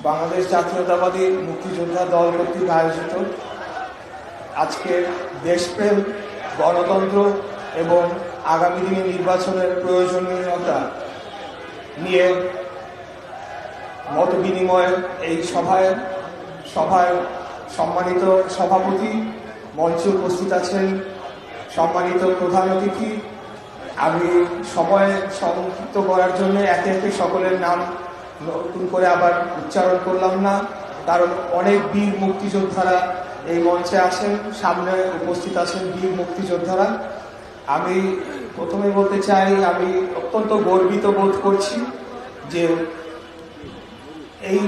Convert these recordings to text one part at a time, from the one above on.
বাংলাদেশ জাতীয়তাবাদী মুক্তিযোদ্ধা দল কর্তৃক আয়োজিত আজকের দেশপ্রেম, গণতন্ত্র এবং আগামী দিনে নির্বাচনের প্রয়োজনীয়তা নিয়ে মত বিনিময়ের এই সভায় সম্মানিত সভাপতি, মঞ্চে উপস্থিত আছেন সম্মানিত প্রধান অতিথি। আমি সময় সংক্ষিপ্ত করার জন্য একে একে সকলের নাম নতুন করে আবার উচ্চারণ করলাম না, কারণ অনেক বীর মুক্তিযোদ্ধারা এই মঞ্চে আছেন, সামনে উপস্থিত আছেন বীর মুক্তিযোদ্ধারা। আমি প্রথমে বলতে চাই, আমি অত্যন্ত গর্বিত বোধ করছি যে এই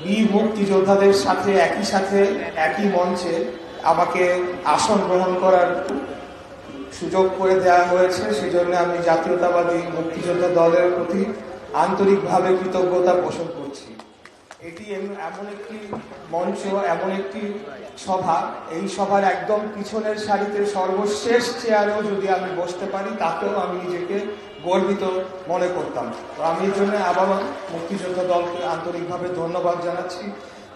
বীর মুক্তিযোদ্ধাদের সাথে একই মঞ্চে আমাকে আসন গ্রহণ করার সুযোগ করে দেওয়া হয়েছে। সেজন্য আমি জাতীয়তাবাদী মুক্তিযোদ্ধা দলের প্রতি আন্তরিকভাবে কৃতজ্ঞতা পোষণ করছি। এটি এমন একটি মঞ্চ, এমন একটি সভা, এই সভার একদম পিছনের সারিতে সর্বশেষ চেয়ারেও যদি আমি বসতে পারি তাতেও আমি নিজেকে গর্বিত মনে করতাম। তো আমি এর জন্য আবারও মুক্তিযোদ্ধা দলকে আন্তরিকভাবে ধন্যবাদ জানাচ্ছি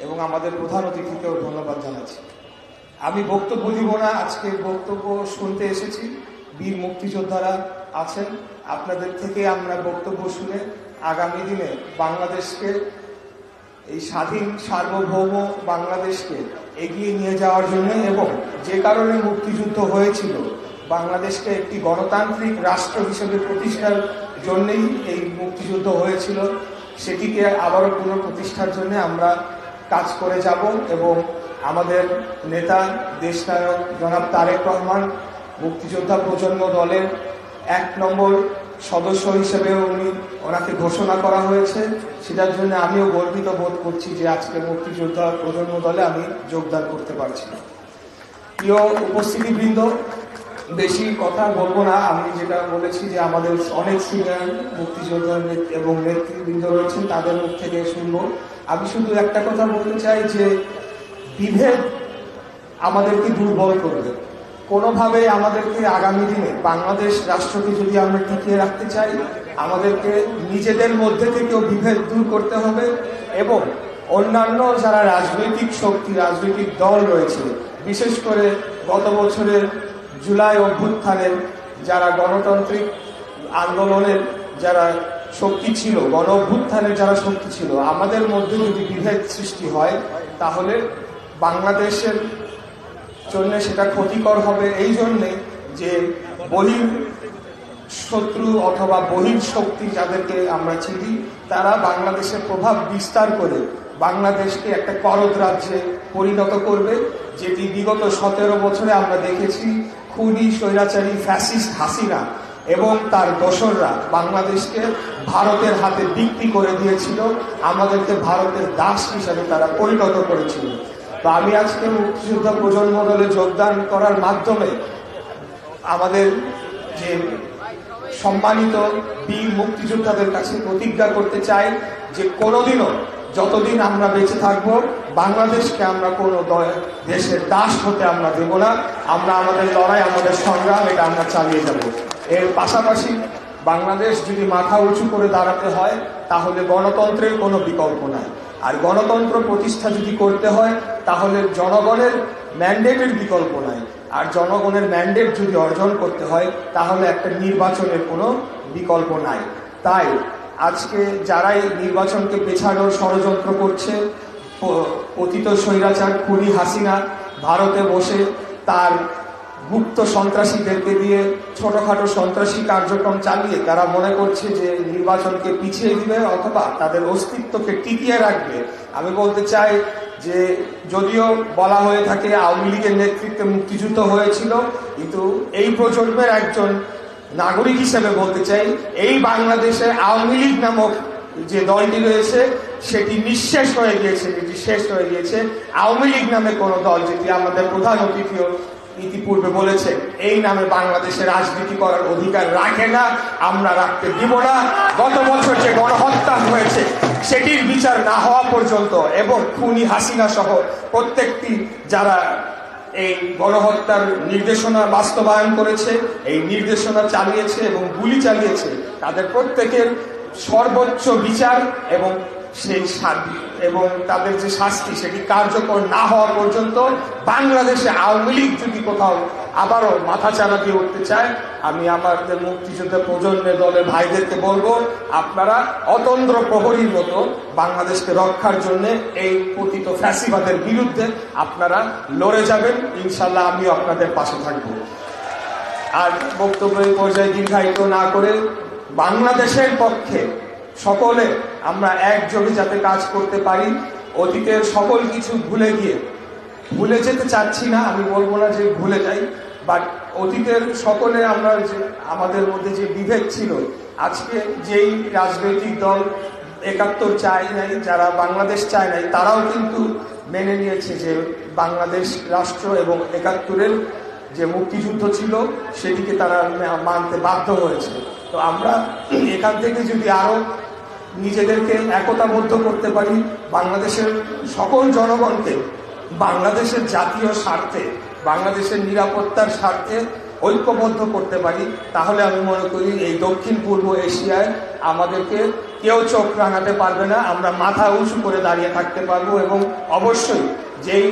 এবং আমাদের প্রধান অতিথিকেও ধন্যবাদ জানাচ্ছি। আমি বক্তব্য দিব না, আজকে বক্তব্য শুনতে এসেছি। বীর মুক্তিযোদ্ধারা আছেন, আপনাদের থেকে আমরা বক্তব্য শুনে আগামী দিনে বাংলাদেশকে, এই স্বাধীন সার্বভৌম বাংলাদেশকে এগিয়ে নিয়ে যাওয়ার জন্য এবং যে কারণে মুক্তিযুদ্ধ হয়েছিল, বাংলাদেশকে একটি গণতান্ত্রিক রাষ্ট্র হিসেবে প্রতিষ্ঠার জন্যই এই মুক্তিযুদ্ধ হয়েছিল, সেটিকে আবারও পুনঃপ্রতিষ্ঠার জন্য আমরা কাজ করে যাব। এবং আমাদের নেতা দেশনায়ক জনাব তারেক রহমান মুক্তিযোদ্ধা প্রজন্ম দলের 1 নম্বর সদস্য হিসেবে ওনাকে ঘোষণা করা হয়েছে, সেটার জন্য আমিও গর্বিত বোধ করছি যে আজকে মুক্তিযোদ্ধা প্রজন্ম দলে আমি যোগদান করতে পারছি। প্রিয় উপস্থিতিবৃন্দ, বেশি কথা বলবো না। আমি যেটা বলেছি যে আমাদের অনেক সিনিয়র মুক্তিযোদ্ধা এবং নেতৃবৃন্দ রয়েছেন, তাদের মুখ থেকে শুনবো। আমি শুধু একটা কথা বলতে চাই যে বিভেদ আমাদেরকে দুর্বল করবে। কোনোভাবে আমাদেরকে আগামী দিনে বাংলাদেশ রাষ্ট্রকে যদি আমরা টিকিয়ে রাখতে চাই, আমাদেরকে নিজেদের মধ্যে থেকেও বিভেদ দূর করতে হবে এবং অন্যান্য যারা রাজনৈতিক শক্তি, রাজনৈতিক দল রয়েছে, বিশেষ করে গত বছরের জুলাই অভ্যুত্থানের যারা গণতান্ত্রিক আন্দোলনের যারা শক্তি ছিল, গণ অভ্যুত্থানের যারা শক্তি ছিল, আমাদের মধ্যে যদি বিভেদ সৃষ্টি হয় তাহলে বাংলাদেশের জন্য সেটা ক্ষতিকর হবে। এই জন্যে যে বহির শত্রু অথবা বহির শক্তি যাদেরকে আমরা চিনি, তারা বাংলাদেশের প্রভাব বিস্তার করে বাংলাদেশকে একটা করদ রাজ্যে পরিণত করবে, যেটি বিগত 17 বছরে আমরা দেখেছি খুনি স্বৈরাচারী ফ্যাসিস্ট হাসিনা এবং তার দোসররা বাংলাদেশকে ভারতের হাতে বিক্রি করে দিয়েছিল, আমাদেরকে ভারতের দাস হিসাবে তারা পরিণত করেছিল। তো আমি আজকে মুক্তিযোদ্ধা প্রজন্ম দলে যোগদান করার মাধ্যমে আমাদের যে সম্মানিত বীর মুক্তিযোদ্ধাদের কাছে প্রতিজ্ঞা করতে চাই যে কোনোদিনও, যতদিন আমরা বেঁচে থাকব, বাংলাদেশকে আমরা কোনো দেশের দাস হতে আমরা দেব না। আমরা আমাদের লড়াই, আমাদের সংগ্রাম, এটা আমরা চালিয়ে যাব। এর পাশাপাশি বাংলাদেশ যদি মাথা উঁচু করে দাঁড়াতে হয় তাহলে গণতন্ত্রের কোনো বিকল্প নাই। আর গণতন্ত্র প্রতিষ্ঠা যদি করতে হয় তাহলে জনগণের ম্যান্ডেটের বিকল্প নাই। আর জনগণের ম্যান্ডেট যদি অর্জন করতে হয় তাহলে একটা নির্বাচনের কোনো বিকল্প নাই। তাই আজকে যারাই নির্বাচনকে পেছানোর ষড়যন্ত্র করছে, পতিত স্বৈরাচার খুনি হাসিনা ভারতে বসে তার গুপ্ত সন্ত্রাসীদেরকে দিয়ে ছোটখাটো সন্ত্রাসী কার্যক্রম চালিয়ে তারা মনে করছে যে নির্বাচনকে পিছিয়ে দিবে অথবা তাদের অস্তিত্বকে টিকিয়ে রাখবে। আমি বলতে চাই যে যদিও বলা হয়ে থাকে আওয়ামী লীগের নেতৃত্বে মুক্তিযুদ্ধ হয়েছিল, কিন্তু এই প্রজন্মের একজন নাগরিক হিসেবে বলতে চাই এই বাংলাদেশে আওয়ামী লীগ নামক যে দলটি রয়েছে সেটি নিঃশেষ হয়ে গিয়েছে, যেটি শেষ হয়ে গিয়েছে। আওয়ামী লীগ নামে কোনো দল, যেটি আমাদের প্রধান অতিথিও ইতিপূর্বে বলেছে, এই নামে বাংলাদেশে রাজনীতি করার অধিকার রাখে না, আমরা রাখতে দিব না। গত বছর যে গণহত্যা হয়েছে সেটির বিচার না হওয়া পর্যন্ত এবং খুনি হাসিনা সহ প্রত্যেকটি যারা এই গণহত্যার নির্দেশনা বাস্তবায়ন করেছে, এই নির্দেশনা চালিয়েছে এবং গুলি চালিয়েছে, তাদের প্রত্যেকের সর্বোচ্চ বিচার এবং সেই এবং তাদের যে শাস্তি সেটি কার্যকর না হওয়া পর্যন্ত বাংলাদেশে আওয়ামী লীগ যদি কোথাও আবারও মাথা চালা দিয়ে উঠতে চায়, আমি আমাদের মুক্তিযুদ্ধ প্রজন্মের দলের ভাইদেরকে বলবো, আপনারা অতন্দ্র প্রহরীর মতো বাংলাদেশকে রক্ষার জন্য এই পতিত ফ্যাসিবাদের বিরুদ্ধে আপনারা লড়ে যাবেন। ইনশাল্লাহ আমিও আপনাদের পাশে থাকবো। আর বক্তব্যের পর্যায়ে দীর্ঘায়িত না করে বাংলাদেশের পক্ষে সকলে আমরা একযোগে যাতে কাজ করতে পারি, অতীতের সকল কিছু ভুলে যেতে চাচ্ছি না, আমি বলবো না যে ভুলে যাই, বাট অতীতের সকলে আমরা যে আমাদের মধ্যে যে বিভেদ ছিল, আজকে যেই রাজনৈতিক দল ৭১ চায় নাই, যারা বাংলাদেশ চায় নাই, তারাও কিন্তু মেনে নিয়েছে যে বাংলাদেশ রাষ্ট্র এবং ৭১-এর যে মুক্তিযুদ্ধ ছিল সেটিকে তারা মানতে বাধ্য হয়েছে। তো আমরা এখান থেকে যদি আরো নিজেদেরকে একতাবদ্ধ করতে পারি, বাংলাদেশের সকল জনগণকে বাংলাদেশের জাতীয় স্বার্থে, বাংলাদেশের নিরাপত্তার স্বার্থে ঐক্যবদ্ধ করতে পারি, তাহলে আমি মনে করি এই দক্ষিণ পূর্ব এশিয়ায় আমাদেরকে কেউ চোখ রাঙাতে পারবে না। আমরা মাথা উঁচু করে দাঁড়িয়ে থাকতে পারবো এবং অবশ্যই যেই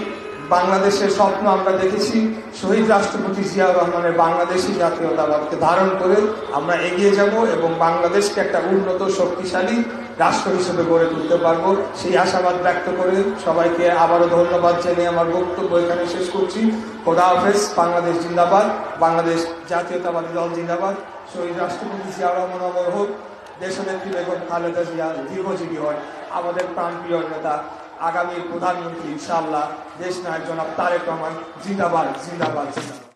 বাংলাদেশের স্বপ্ন আমরা দেখেছি, শহীদ রাষ্ট্রপতি জিয়াউর রহমানের বাংলাদেশি জাতীয়তাবাদকে ধারণ করে আমরা এগিয়ে যাব এবং বাংলাদেশকে একটা উন্নত শক্তিশালী রাষ্ট্র হিসেবে গড়ে তুলতে পারবো, সেই আশাবাদ ব্যক্ত করে সবাইকে আবারও ধন্যবাদ জানিয়ে আমার বক্তব্য এখানে শেষ করছি। খোদা হাফেজ। বাংলাদেশ জিন্দাবাদ, বাংলাদেশ জাতীয়তাবাদী দল জিন্দাবাদ। শহীদ রাষ্ট্রপতি জিয়াউর রহমান অমর হোক, দেশনেত্রী বেগম খালেদা জিয়া দীর্ঘজীবী হয়, আমাদের প্রাণপ্রিয় নেতা আগামী প্রধানমন্ত্রী ইনশাআল্লাহ দেশ নায়ক জনাব তারেক রহমান জিন্দাবাদ, জিন্দাবাদ, জিন্দাবাদ।